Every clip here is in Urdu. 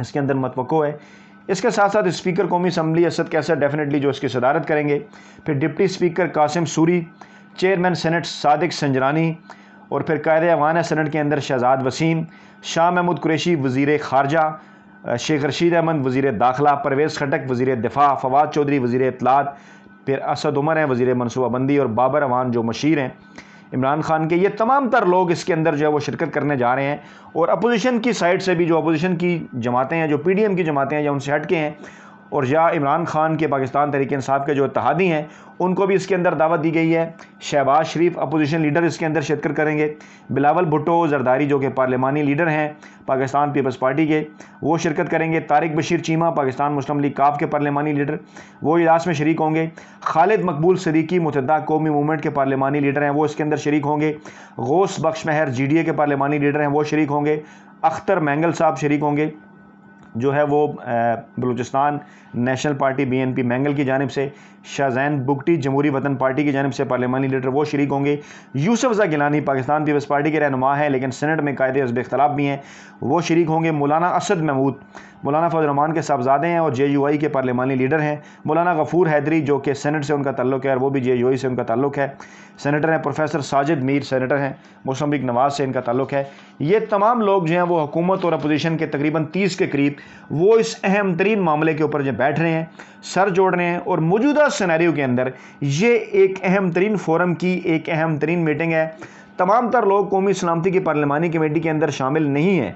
اس کے اندر متوقع ہے۔ اس کے ساتھ ساتھ اسپیکر قومی اسمبلی اسد کیسر ڈیفینیٹلی جو اس کی صدارت کریں گے، پھر deputy speaker Qasim Suri, chairman senate Sadiq Sanjrani, اور پھر قائد ایوان ہے سینٹ کے اندر شہزاد وسیم، شاہ محمود قریشی وزیر خارجہ، شیخ رشید احمد وزیر داخلہ، پرویز خٹک وزیر دفاع، فواد چودھری وزیر اطلاعات، پھر اسد عمر ہیں وزیر منصوبہ بندی، اور بابر اعوان جو مشیر ہیں عمران خان کے۔ یہ تمام تر لوگ اس کے اندر جو ہے وہ شرکت کرنے جا رہے ہیں، اور اپوزیشن کی سائڈ سے بھی جو اپوزیشن کی جماعتیں ہیں، جو پی ڈی ایم کی جماعتیں ہیں یا ان سے ہٹ کے ہیں، اور یا عمران خان کے پاکستان تحریک انصاف کے جو اتحادی ہیں ان کو بھی اس کے اندر دعوت دی گئی ہے۔ شہباز شریف اپوزیشن لیڈر اس کے اندر شرکت کریں گے، بلاول بھٹو زرداری جو کہ پارلیمانی لیڈر ہیں پاکستان پیپلز پارٹی کے، وہ شرکت کریں گے۔ طارق بشیر چیمہ پاکستان مسلم لیگ کاف کے پارلیمانی لیڈر، وہ اجلاس میں شریک ہوں گے۔ خالد مقبول صدیقی متحدہ قومی موومنٹ کے پارلیمانی لیڈر ہیں، وہ اس کے اندر شریک ہوں گے۔ غوث بخش مہر جی ڈی اے کے پارلیمانی لیڈر ہیں، وہ شریک ہوں گے۔ اختر مینگل صاحب شریک ہوں گے جو ہے وہ Balochistan national party B N P Mengal کی جانب سے۔ شاہزین بگٹی جمہوری وطن پارٹی کی جانب سے پارلیمانی لیڈر، وہ شریک ہوں گے۔ یوسف رضا گیلانی پاکستان پیپلز پارٹی کے رہنما ہیں لیکن سینٹ میں قائد حزب اختلاف بھی ہیں، وہ شریک ہوں گے۔ مولانا اسد محمود مولانا فضل الرحمان کے صاحبزادے ہیں اور جے یو آئی کے پارلیمانی لیڈر ہیں۔ مولانا غفور حیدری جو کہ سینٹ سے ان کا تعلق ہے اور وہ بھی جے یو آئی سے ان کا تعلق ہے، سینیٹر ہیں۔ پروفیسر ساجد میر سینیٹر ہیں، مسلم لیگ نواز سے ان کا تعلق ہے۔ یہ تمام لوگ جو ہیں وہ حکومت اور اپوزیشن کے تقریباً 30 کے قریب وہ اس اہم ترین معاملے کے اوپر جو بیٹھ رہے ہیں، سر جوڑ رہے ہیں، اور موجودہ سینیریو کے اندر یہ ایک اہم ترین فورم کی ایک اہم ترین میٹنگ ہے۔ تمام تر لوگ قومی سلامتی کی پارلیمانی کمیٹی کے اندر شامل نہیں ہیں،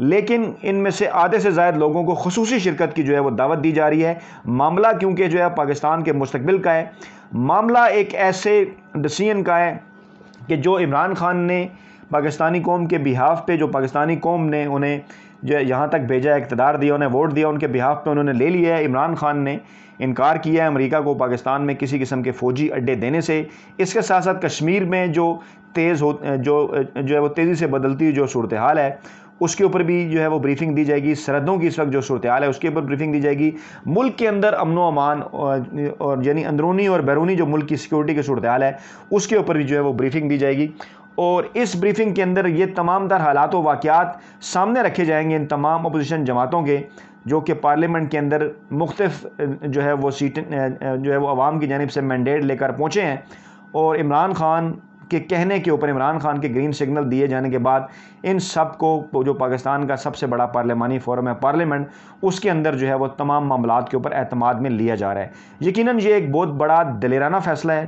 لیکن ان میں سے آدھے سے زائد لوگوں کو خصوصی شرکت کی جو ہے وہ دعوت دی جا رہی ہے۔ معاملہ کیونکہ جو ہے پاکستان کے مستقبل کا ہے، معاملہ ایک ایسے ڈسیژن کا ہے کہ جو عمران خان نے پاکستانی قوم کے بہاف پہ، جو پاکستانی قوم نے انہیں جو یہاں تک بھیجا، اقتدار دیا، انہیں ووٹ دیا، ان کے بہاف پہ انہوں نے لے لیا ہے۔ عمران خان نے انکار کیا ہے امریکہ کو پاکستان میں کسی قسم کے فوجی اڈے دینے سے۔ اس کے ساتھ ساتھ کشمیر میں جو جو ہے وہ تیزی سے بدلتی جو صورتحال ہے اس کے اوپر بھی جو ہے وہ بریفنگ دی جائے گی۔ سرحدوں کی اس وقت جو صورتحال ہے اس کے اوپر بریفنگ دی جائے گی۔ ملک کے اندر امن و امان اور یعنی اندرونی اور بیرونی جو ملک کی سیکورٹی کی صورتحال ہے اس کے اوپر بھی جو ہے وہ بریفنگ دی جائے گی، اور اس بریفنگ کے اندر یہ تمام تر حالات و واقعات سامنے رکھے جائیں گے ان تمام اپوزیشن جماعتوں کے، جو کہ پارلیمنٹ کے اندر مختلف جو ہے وہ سیٹیں جو ہے وہ عوام کی جانب سے مینڈیٹ لے کر پہنچے ہیں، اور عمران خان کے کہنے کے اوپر، عمران خان کے گرین سگنل دیے جانے کے بعد ان سب کو جو پاکستان کا سب سے بڑا پارلیمانی فورم ہے پارلیمنٹ، اس کے اندر جو ہے وہ تمام معاملات کے اوپر اعتماد میں لیا جا رہا ہے۔ یقیناً یہ ایک بہت بڑا دلیرانہ فیصلہ ہے،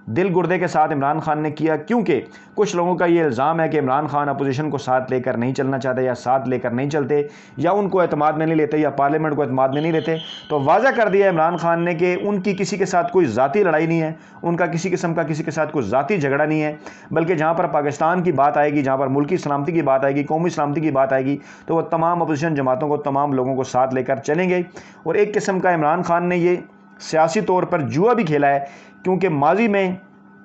دل گردے کے ساتھ عمران خان نے کیا، کیونکہ کچھ لوگوں کا یہ الزام ہے کہ عمران خان اپوزیشن کو ساتھ لے کر نہیں چلنا چاہتے، یا ساتھ لے کر نہیں چلتے، یا ان کو اعتماد میں نہیں لیتے، یا پارلیمنٹ کو اعتماد میں نہیں لیتے۔ تو واضح کر دیا عمران خان نے کہ ان کی کسی کے ساتھ کوئی ذاتی لڑائی نہیں ہے، ان کا کسی قسم کا کسی کے ساتھ کوئی ذاتی جھگڑا نہیں ہے، بلکہ جہاں پر پاکستان کی بات آئے گی، جہاں پر ملکی سلامتی کی بات آئے گی، قومی سلامتی کی بات آئے گی، تو وہ تمام اپوزیشن جماعتوں کو، تمام لوگوں کو ساتھ لے کر چلیں گے۔ اور ایک قسم کا عمران خان نے یہ سیاسی طور پر جوا بھی کھیلا ہے، کیونکہ ماضی میں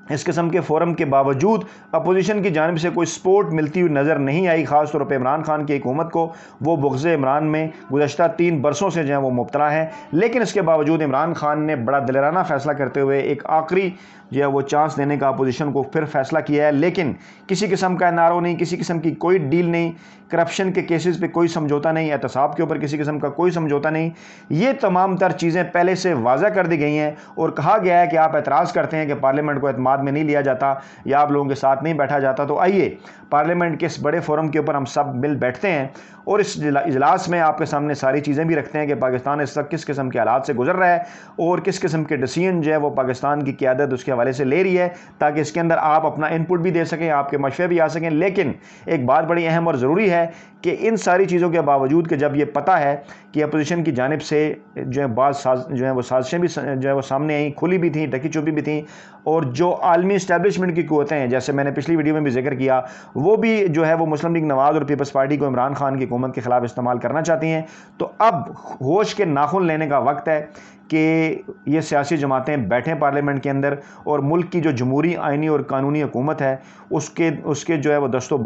اس قسم کے فورم کے باوجود اپوزیشن کی جانب سے کوئی سپورٹ ملتی ہوئی نظر نہیں آئی، خاص طور پہ عمران خان کی حکومت کو۔ وہ بغض عمران میں گزشتہ 3 برسوں سے جو ہے وہ مبتلا ہیں، لیکن اس کے باوجود عمران خان نے بڑا دلیرانہ فیصلہ کرتے ہوئے ایک آخری جو ہے وہ چانس دینے کا اپوزیشن کو پھر فیصلہ کیا ہے، لیکن کسی قسم کا این آر او نہیں، کسی قسم کی کوئی ڈیل نہیں، کرپشن کے کیسز پہ کوئی سمجھوتا نہیں، احتساب کے اوپر کسی قسم کا کوئی سمجھوتا نہیں۔ یہ تمام تر چیزیں پہلے سے واضح کر دی گئی ہیں، اور کہا گیا ہے کہ آپ اعتراض کرتے ہیں کہ پارلیمنٹ کو اعتماد میں نہیں لیا جاتا یا آپ لوگوں کے ساتھ نہیں بیٹھا جاتا، تو آئیے پارلیمنٹ کے اس بڑے فورم کے اوپر ہم سب مل بیٹھتے ہیں، اور اس اجلاس میں آپ کے سامنے ساری چیزیں بھی رکھتے ہیں کہ پاکستان اس وقت کس قسم کے حالات سے گزر رہا ہے، اور کس قسم کے ڈیسیژن جو ہے وہ پاکستان کی قیادت اس کے حوالے سے لے رہی ہے، تاکہ اس کے اندر آپ اپنا ان پٹ بھی دے سکیں، آپ کے مشورے بھی آ سکیں۔ لیکن ایک بات بڑی اہم اور ضروری ہے کہ ان ساری چیزوں کے باوجود کہ جب یہ پتہ ہے کہ اپوزیشن کی جانب سے جو ہے بعض جو ہے وہ سازشیں بھی جو ہے وہ سامنے آئیں، کھلی بھی تھیں، ڈکی چھپی بھی تھیں، اور جو عالمی اسٹیبلشمنٹ کی قوتیں ہیں، جیسے میں نے پچھلی ویڈیو میں بھی ذکر کیا، وہ بھی جو ہے وہ مسلم لیگ نواز اور پیپلز پارٹی کو عمران خان کی حکومت کے خلاف استعمال کرنا چاہتی ہیں۔ تو اب ہوش کے ناخن لینے کا وقت ہے کہ یہ سیاسی جماعتیں بیٹھیں پارلیمنٹ کے اندر، اور ملک کی جو جمہوری آئینی اور قانونی حکومت ہے اس کے جو ہے وہ دست و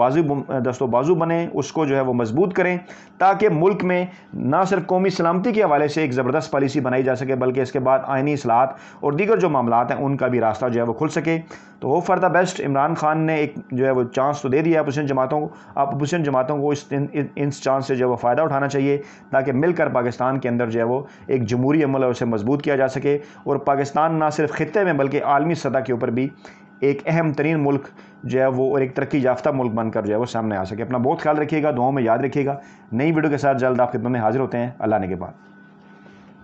بازو بنیں، اس کو جو ہے وہ مضبوط کریں، تاکہ ملک میں نہ صرف قومی سلامتی کے حوالے سے ایک زبردست پالیسی بنائی جا سکے، بلکہ اس کے بعد آئینی اصلاحات اور دیگر جو معاملات ہیں ان کا بھی راستہ جو ہے وہ کھل سکے. تو hope for the best. Imran Khan نے ایک جو ہے وہ چانس تو دے دیا اپوزیشن جماعتوں کو. اپوزیشن جماعتوں کو اس چانس سے جو ہے وہ فائدہ اٹھانا چاہیے تاکہ مل کر پاکستان کے اندر جو ہے وہ ایک جمہوری عمل ہے اسے مضبوط کیا جا سکے اور پاکستان نہ صرف خطے میں بلکہ عالمی سطح کے اوپر بھی ایک اہم ترین ملک جو ہے وہ اور ایک ترقی یافتہ ملک بن کر جو ہے وہ سامنے آ سکے. اپنا بہت خیال رکھیے گا, دعاؤں میں یاد رکھیے گا. نئی ویڈیو کے ساتھ جلد آپ خدمت میں حاضر ہوتے ہیں. اللہ نے کے بعد.